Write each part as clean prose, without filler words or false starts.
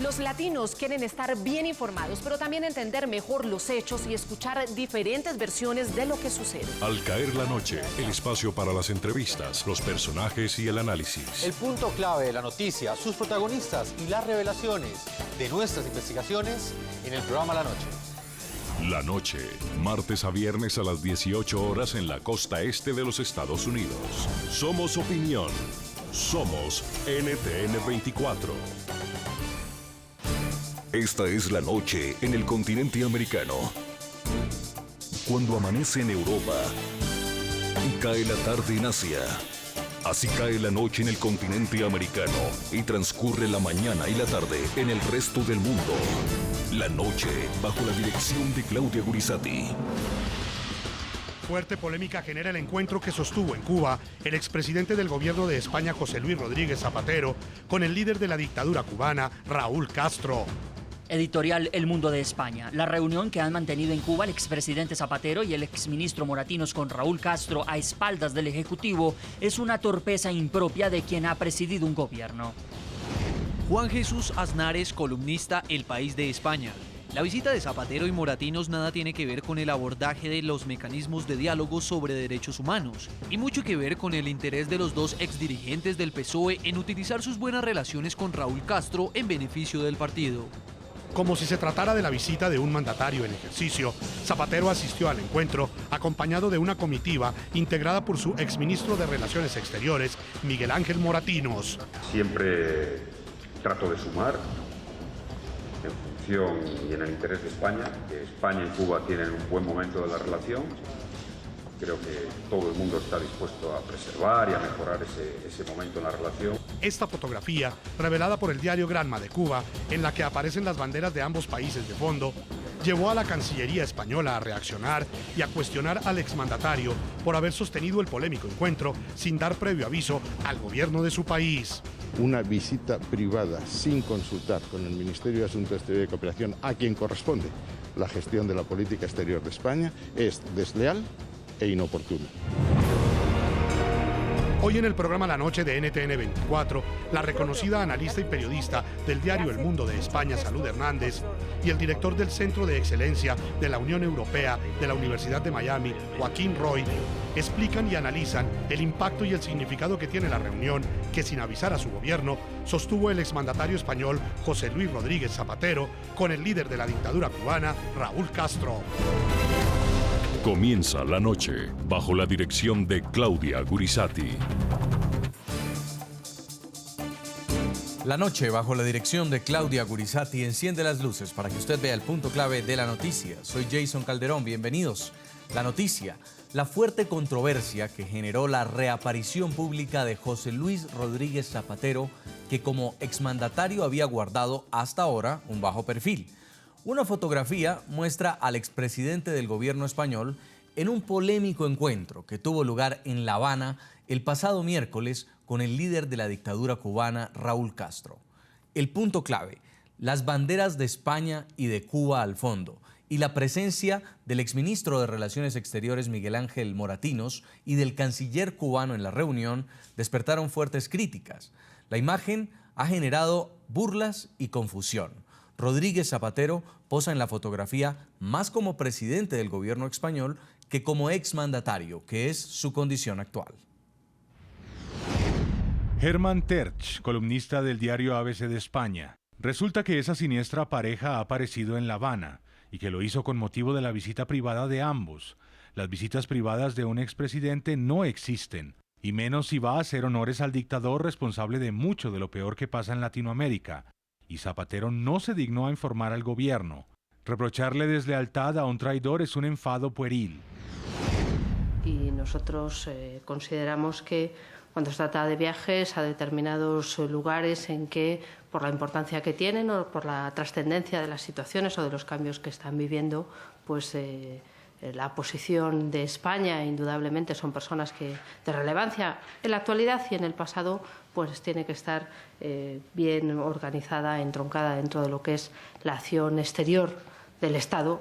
Los latinos quieren estar bien informados, pero también entender mejor los hechos y escuchar diferentes versiones de lo que sucede. Al caer la noche, el espacio para las entrevistas, los personajes y el análisis. El punto clave de la noticia, sus protagonistas y las revelaciones de nuestras investigaciones en el programa La Noche. La Noche, martes a viernes a las 18 horas en la costa este de los Estados Unidos. Somos opinión. Somos NTN 24. Esta es la noche en el continente americano. Cuando amanece en Europa y cae la tarde en Asia. Así cae la noche en el continente americano y transcurre la mañana y la tarde en el resto del mundo. La Noche, bajo la dirección de Claudia Gurizati. Fuerte polémica genera el encuentro que sostuvo en Cuba el expresidente del gobierno de España, José Luis Rodríguez Zapatero, con el líder de la dictadura cubana, Raúl Castro. Editorial El Mundo de España. La reunión que han mantenido en Cuba el expresidente Zapatero y el exministro Moratinos con Raúl Castro a espaldas del Ejecutivo es una torpeza impropia de quien ha presidido un gobierno. Juan Jesús Aznares, columnista El País de España. La visita de Zapatero y Moratinos nada tiene que ver con el abordaje de los mecanismos de diálogo sobre derechos humanos, y mucho que ver con el interés de los dos exdirigentes del PSOE en utilizar sus buenas relaciones con Raúl Castro en beneficio del partido. Como si se tratara de la visita de un mandatario en ejercicio, Zapatero asistió al encuentro acompañado de una comitiva integrada por su exministro de Relaciones Exteriores, Miguel Ángel Moratinos. Siempre trato de sumar en función y en el interés de España, que España y Cuba tienen un buen momento de la relación. Creo que todo el mundo está dispuesto a preservar y a mejorar ese momento en la relación. Esta fotografía, revelada por el diario Granma de Cuba, en la que aparecen las banderas de ambos países de fondo, llevó a la Cancillería española a reaccionar y a cuestionar al exmandatario por haber sostenido el polémico encuentro sin dar previo aviso al gobierno de su país. Una visita privada sin consultar con el Ministerio de Asuntos Exteriores y Cooperación, a quien corresponde la gestión de la política exterior de España, es desleal e inoportuno. Hoy en el programa La Noche de NTN 24, la reconocida analista y periodista del diario El Mundo de España, Salud Hernández, y el director del Centro de Excelencia de la Unión Europea de la Universidad de Miami, Joaquín Roy, explican y analizan el impacto y el significado que tiene la reunión que, sin avisar a su gobierno, sostuvo el exmandatario español José Luis Rodríguez Zapatero con el líder de la dictadura cubana, Raúl Castro. Comienza La Noche, bajo la dirección de Claudia Gurizati. La Noche, bajo la dirección de Claudia Gurizati, enciende las luces para que usted vea el punto clave de la noticia. Soy Jason Calderón, bienvenidos. La noticia, la fuerte controversia que generó la reaparición pública de José Luis Rodríguez Zapatero, que como exmandatario había guardado hasta ahora un bajo perfil. Una fotografía muestra al expresidente del gobierno español en un polémico encuentro que tuvo lugar en La Habana el pasado miércoles con el líder de la dictadura cubana, Raúl Castro. El punto clave, las banderas de España y de Cuba al fondo y la presencia del exministro de Relaciones Exteriores, Miguel Ángel Moratinos, y del canciller cubano en la reunión despertaron fuertes críticas. La imagen ha generado burlas y confusión. Rodríguez Zapatero posa en la fotografía más como presidente del gobierno español que como exmandatario, que es su condición actual. Hermann Tertsch, columnista del diario ABC de España. Resulta que esa siniestra pareja ha aparecido en La Habana y que lo hizo con motivo de la visita privada de ambos. Las visitas privadas de un expresidente no existen, y menos si va a hacer honores al dictador responsable de mucho de lo peor que pasa en Latinoamérica. Y Zapatero no se dignó a informar al gobierno. Reprocharle deslealtad a un traidor es un enfado pueril. Y nosotros consideramos que cuando se trata de viajes a determinados lugares en que, por la importancia que tienen o por la trascendencia de las situaciones o de los cambios que están viviendo, pues la posición de España, indudablemente, son personas de relevancia en la actualidad y en el pasado, pues tiene que estar bien organizada, entroncada dentro de lo que es la acción exterior del Estado.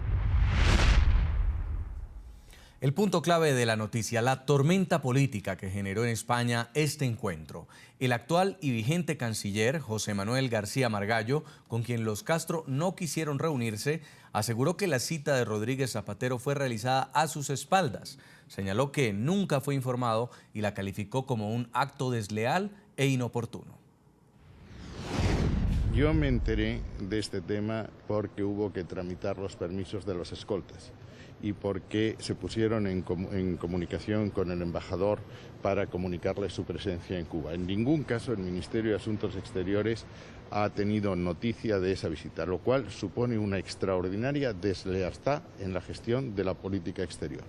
El punto clave de la noticia, la tormenta política que generó en España este encuentro. El actual y vigente canciller, José Manuel García Margallo, con quien los Castro no quisieron reunirse, aseguró que la cita de Rodríguez Zapatero fue realizada a sus espaldas. Señaló que nunca fue informado y la calificó como un acto desleal e inoportuno. Yo me enteré de este tema porque hubo que tramitar los permisos de los escoltas y porque se pusieron en comunicación con el embajador para comunicarle su presencia en Cuba. En ningún caso el Ministerio de Asuntos Exteriores ha tenido noticia de esa visita, lo cual supone una extraordinaria deslealtad en la gestión de la política exterior.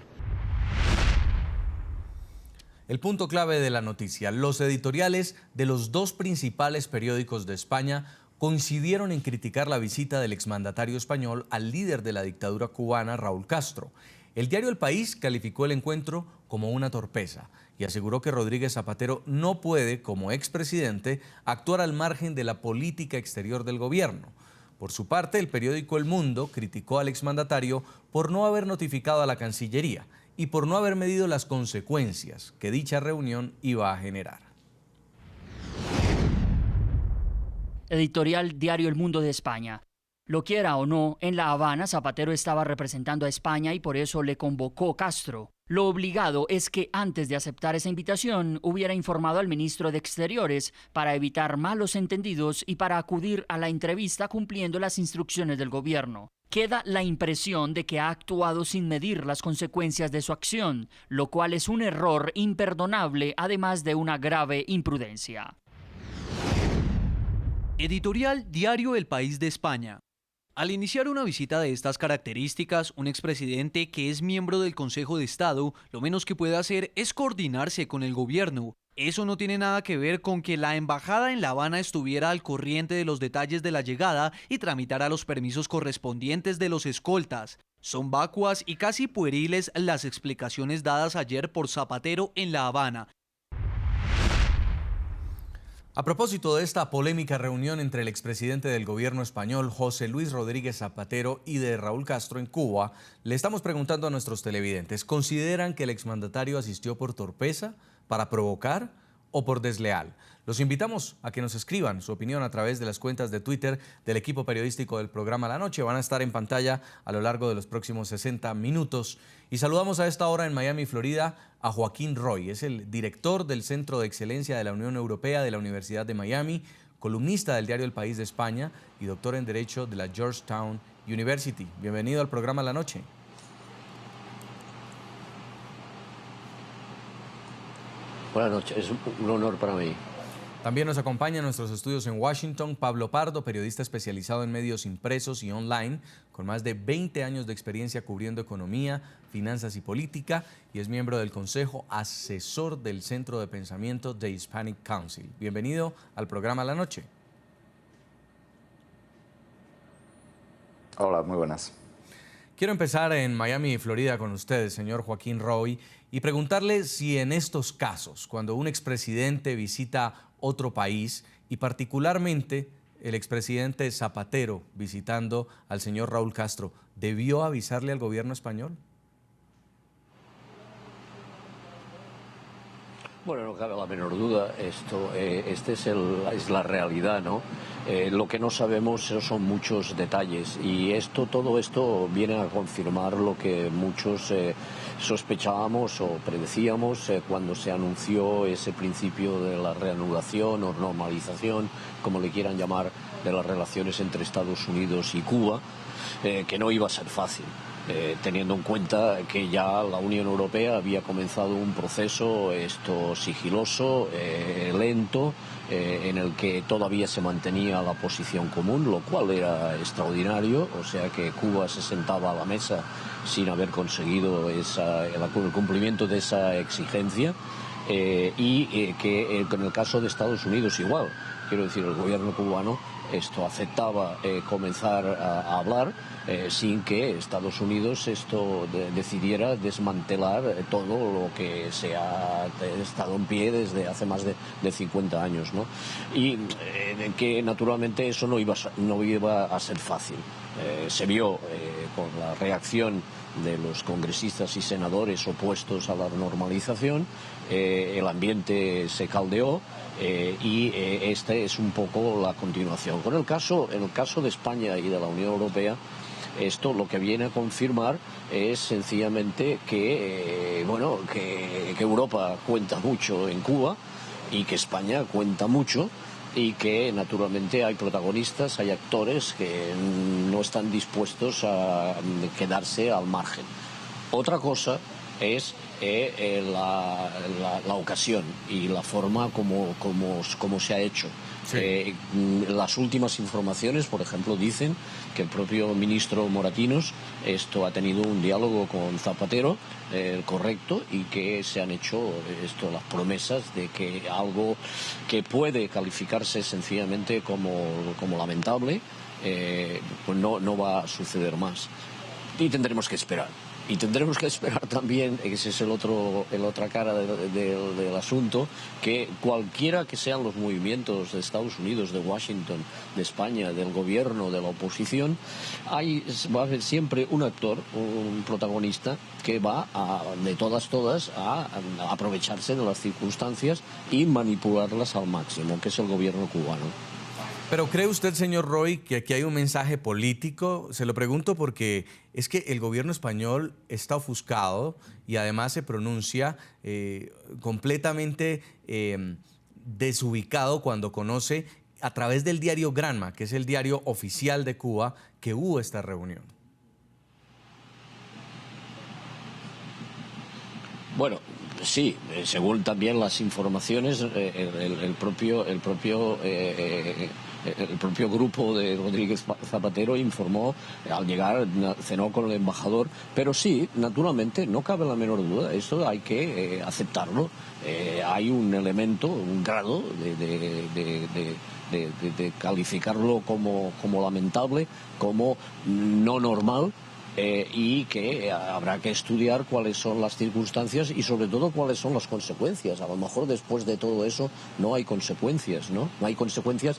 El punto clave de la noticia, los editoriales de los dos principales periódicos de España coincidieron en criticar la visita del exmandatario español al líder de la dictadura cubana, Raúl Castro. El diario El País calificó el encuentro como una torpeza y aseguró que Rodríguez Zapatero no puede, como expresidente, actuar al margen de la política exterior del gobierno. Por su parte, el periódico El Mundo criticó al exmandatario por no haber notificado a la Cancillería y por no haber medido las consecuencias que dicha reunión iba a generar. Editorial Diario El Mundo de España. Lo quiera o no, en La Habana Zapatero estaba representando a España y por eso le convocó Castro. Lo obligado es que antes de aceptar esa invitación hubiera informado al ministro de Exteriores para evitar malos entendidos y para acudir a la entrevista cumpliendo las instrucciones del gobierno. Queda la impresión de que ha actuado sin medir las consecuencias de su acción, lo cual es un error imperdonable, además de una grave imprudencia. Editorial Diario El País de España. Al iniciar una visita de estas características, un expresidente que es miembro del Consejo de Estado, lo menos que puede hacer es coordinarse con el gobierno. Eso no tiene nada que ver con que la embajada en La Habana estuviera al corriente de los detalles de la llegada y tramitara los permisos correspondientes de los escoltas. Son vacuas y casi pueriles las explicaciones dadas ayer por Zapatero en La Habana. A propósito de esta polémica reunión entre el expresidente del gobierno español, José Luis Rodríguez Zapatero, y de Raúl Castro en Cuba, le estamos preguntando a nuestros televidentes, ¿consideran que el exmandatario asistió por torpeza, para provocar o por desleal? Los invitamos a que nos escriban su opinión a través de las cuentas de Twitter del equipo periodístico del programa La Noche. Van a estar en pantalla a lo largo de los próximos 60 minutos. Y saludamos a esta hora en Miami, Florida, a Joaquín Roy. Es el director del Centro de Excelencia de la Unión Europea de la Universidad de Miami, columnista del diario El País de España y doctor en Derecho de la Georgetown University. Bienvenido al programa La Noche. Buenas noches, es un honor para mí. También nos acompaña en nuestros estudios en Washington Pablo Pardo, periodista especializado en medios impresos y online, con más de 20 años de experiencia cubriendo economía, finanzas y política, y es miembro del Consejo Asesor del Centro de Pensamiento de Hispanic Council. Bienvenido al programa La Noche. Hola, muy buenas. Quiero empezar en Miami, Florida, con usted, señor Joaquín Roy, y preguntarle si en estos casos, cuando un expresidente visita otro país, y particularmente el expresidente Zapatero visitando al señor Raúl Castro, ¿debió avisarle al gobierno español? Bueno, no cabe la menor duda, esta es la realidad, ¿no? Lo que no sabemos son muchos detalles y todo esto viene a confirmar lo que muchos sospechábamos o predecíamos cuando se anunció ese principio de la reanudación o normalización, como le quieran llamar, de las relaciones entre Estados Unidos y Cuba, que no iba a ser fácil. Teniendo en cuenta que ya la Unión Europea había comenzado un proceso sigiloso, lento, en el que todavía se mantenía la posición común, lo cual era extraordinario, o sea que Cuba se sentaba a la mesa sin haber conseguido el cumplimiento de esa exigencia, y que en el caso de Estados Unidos igual. Quiero decir, el gobierno cubano aceptaba comenzar a hablar sin que Estados Unidos decidiera desmantelar todo lo que se ha estado en pie desde hace más de 50 años, ¿no? Y que naturalmente eso no iba a ser fácil. Se vio con la reacción de los congresistas y senadores opuestos a la normalización, el ambiente se caldeó y esta es un poco la continuación. En el caso de España y de la Unión Europea, esto lo que viene a confirmar es sencillamente que Europa cuenta mucho en Cuba y que España cuenta mucho, y que naturalmente hay protagonistas, hay actores que no están dispuestos a quedarse al margen. Otra cosa es la ocasión y la forma como se ha hecho. Sí. Las últimas informaciones, por ejemplo, dicen que el propio ministro Moratinos ha tenido un diálogo con Zapatero correcto, y que se han hecho las promesas de que algo que puede calificarse sencillamente como lamentable pues no va a suceder más. Y tendremos que esperar. Y tendremos que esperar también, ese es la otra cara del asunto, que cualquiera que sean los movimientos de Estados Unidos, de Washington, de España, del gobierno, de la oposición, va a haber siempre un actor, un protagonista, que va de todas a aprovecharse de las circunstancias y manipularlas al máximo, que es el gobierno cubano. Pero ¿cree usted, señor Roy, que aquí hay un mensaje político? Se lo pregunto porque es que el gobierno español está ofuscado y además se pronuncia completamente desubicado cuando conoce a través del diario Granma, que es el diario oficial de Cuba, que hubo esta reunión. Bueno, sí, según también las informaciones, el propio grupo de Rodríguez Zapatero informó, al llegar cenó con el embajador, pero sí, naturalmente, no cabe la menor duda, esto hay que aceptarlo. Hay un elemento, un grado de calificarlo como lamentable, como no normal. Y que habrá que estudiar cuáles son las circunstancias y sobre todo cuáles son las consecuencias. A lo mejor después de todo eso no hay consecuencias, ¿no? No hay consecuencias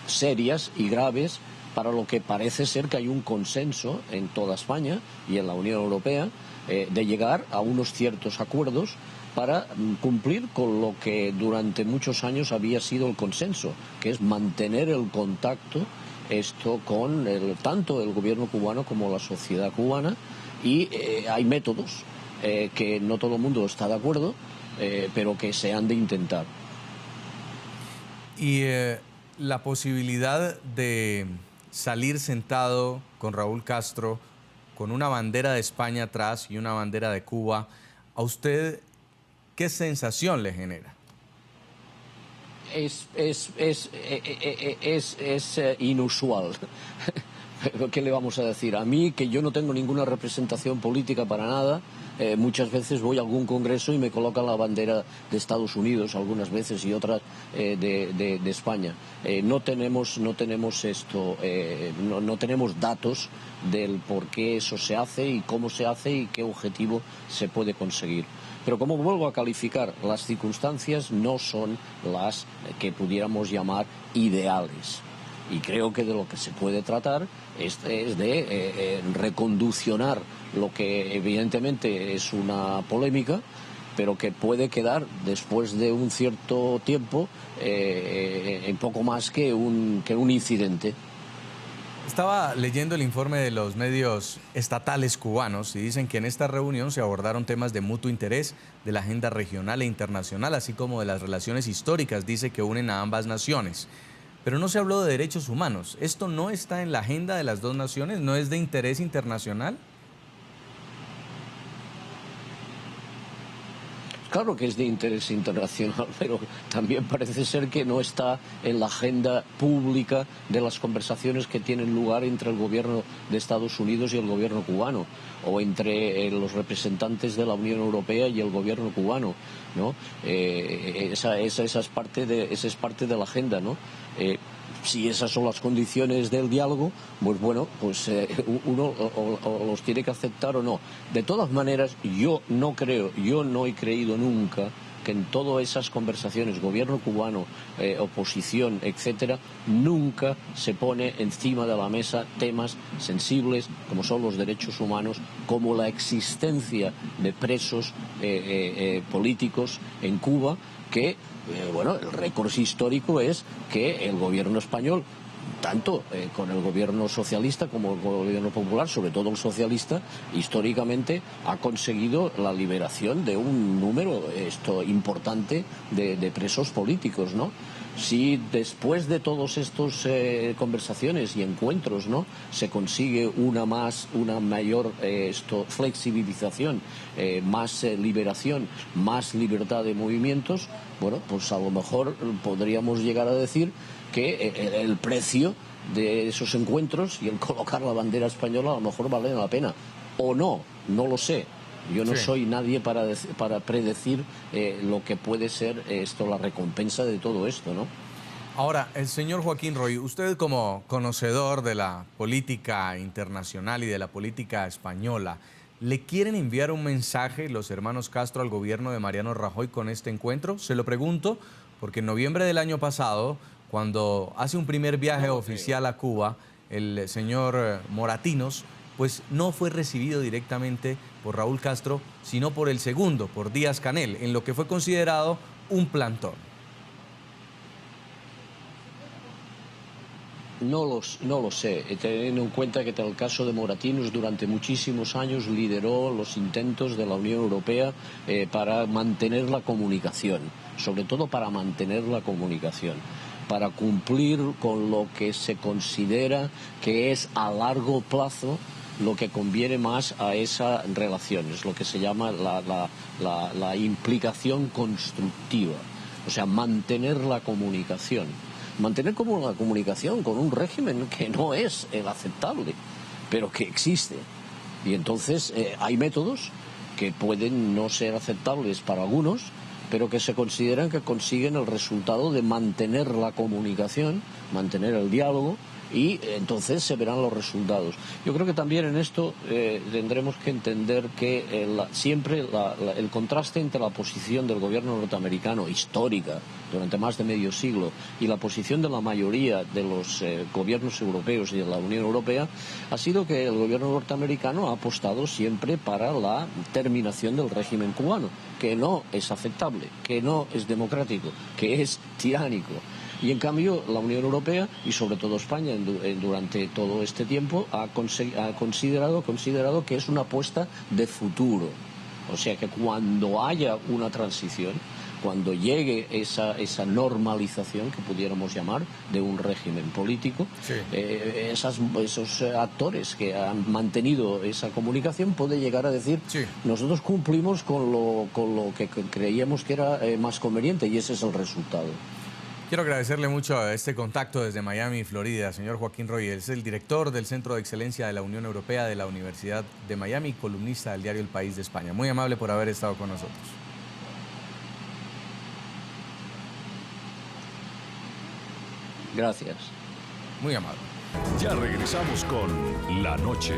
serias y graves para lo que parece ser que hay un consenso en toda España y en la Unión Europea de llegar a unos ciertos acuerdos para cumplir con lo que durante muchos años había sido el consenso, que es mantener el contacto con tanto el gobierno cubano como la sociedad cubana, y hay métodos que no todo el mundo está de acuerdo, pero que se han de intentar. Y la posibilidad de salir sentado con Raúl Castro, con una bandera de España atrás y una bandera de Cuba, ¿a usted qué sensación le genera? Es inusual. ¿Qué le vamos a decir? A mí, que yo no tengo ninguna representación política para nada, muchas veces voy a algún congreso y me colocan la bandera de Estados Unidos, algunas veces, y otras de España. No tenemos datos del por qué eso se hace y cómo se hace y qué objetivo se puede conseguir. Pero como vuelvo a calificar, las circunstancias no son las que pudiéramos llamar ideales. Y creo que de lo que se puede tratar es de reconduccionar lo que evidentemente es una polémica, pero que puede quedar después de un cierto tiempo en poco más que un incidente. Estaba leyendo el informe de los medios estatales cubanos y dicen que en esta reunión se abordaron temas de mutuo interés, de la agenda regional e internacional, así como de las relaciones históricas, dice, que unen a ambas naciones. Pero no se habló de derechos humanos. ¿Esto no está en la agenda de las dos naciones? ¿No es de interés internacional? Claro que es de interés internacional, pero también parece ser que no está en la agenda pública de las conversaciones que tienen lugar entre el gobierno de Estados Unidos y el gobierno cubano, o entre los representantes de la Unión Europea y el gobierno cubano, ¿no? Esa es parte de la agenda, ¿no? si esas son las condiciones del diálogo, pues bueno, pues uno o los tiene que aceptar o no. De todas maneras, yo no he creído nunca que en todas esas conversaciones, gobierno cubano, oposición, etcétera, nunca se pone encima de la mesa temas sensibles como son los derechos humanos, como la existencia de presos políticos en Cuba, que, bueno, el récord histórico es que el gobierno español, tanto con el gobierno socialista como el gobierno popular, sobre todo el socialista, históricamente ha conseguido la liberación de un número importante de presos políticos, ¿no? Si después de todas estas conversaciones y encuentros, ¿no?, se consigue una mayor flexibilización, más liberación, más libertad de movimientos, bueno, pues a lo mejor podríamos llegar a decir que el precio de esos encuentros y el colocar la bandera española a lo mejor vale la pena. O no lo sé. Yo no soy nadie para predecir lo que puede ser la recompensa de todo esto, ¿no? Ahora, el señor Joaquín Roy, usted como conocedor de la política internacional y de la política española, ¿le quieren enviar un mensaje los hermanos Castro al gobierno de Mariano Rajoy con este encuentro? Se lo pregunto porque en noviembre del año pasado, cuando hace un primer viaje oficial a Cuba, el señor Moratinos, pues no fue recibido directamente por Raúl Castro, sino por el segundo, por Díaz-Canel, en lo que fue considerado un plantón. No lo sé, teniendo en cuenta que en el caso de Moratinos durante muchísimos años lideró los intentos de la Unión Europea para mantener la comunicación, sobre todo para mantener la comunicación, para cumplir con lo que se considera que es a largo plazo lo que conviene más a esas relaciones, lo que se llama la implicación constructiva, o sea, mantener la comunicación. Mantener como la comunicación con un régimen que no es el aceptable, pero que existe. Y entonces hay métodos que pueden no ser aceptables para algunos, pero que se consideran que consiguen el resultado de mantener la comunicación, mantener el diálogo, y entonces se verán los resultados. Yo creo que también en esto tendremos que entender que siempre el contraste entre la posición del gobierno norteamericano histórica durante más de medio siglo y la posición de la mayoría de los gobiernos europeos y de la Unión Europea ha sido que el gobierno norteamericano ha apostado siempre para la terminación del régimen cubano, que no es aceptable, que no es democrático, que es tiránico. Y en cambio la Unión Europea y sobre todo España durante todo este tiempo ha considerado que es una apuesta de futuro. O sea que cuando haya una transición, cuando llegue esa normalización que pudiéramos llamar de un régimen político, sí, esos actores que han mantenido esa comunicación pueden llegar a decir, sí, nosotros cumplimos con lo que creíamos que era más conveniente, y ese es el resultado. Quiero agradecerle mucho este contacto desde Miami, Florida, señor Joaquín Roy. Es el director del Centro de Excelencia de la Unión Europea de la Universidad de Miami, columnista del diario El País de España. Muy amable por haber estado con nosotros. Gracias. Muy amable. Ya regresamos con La Noche.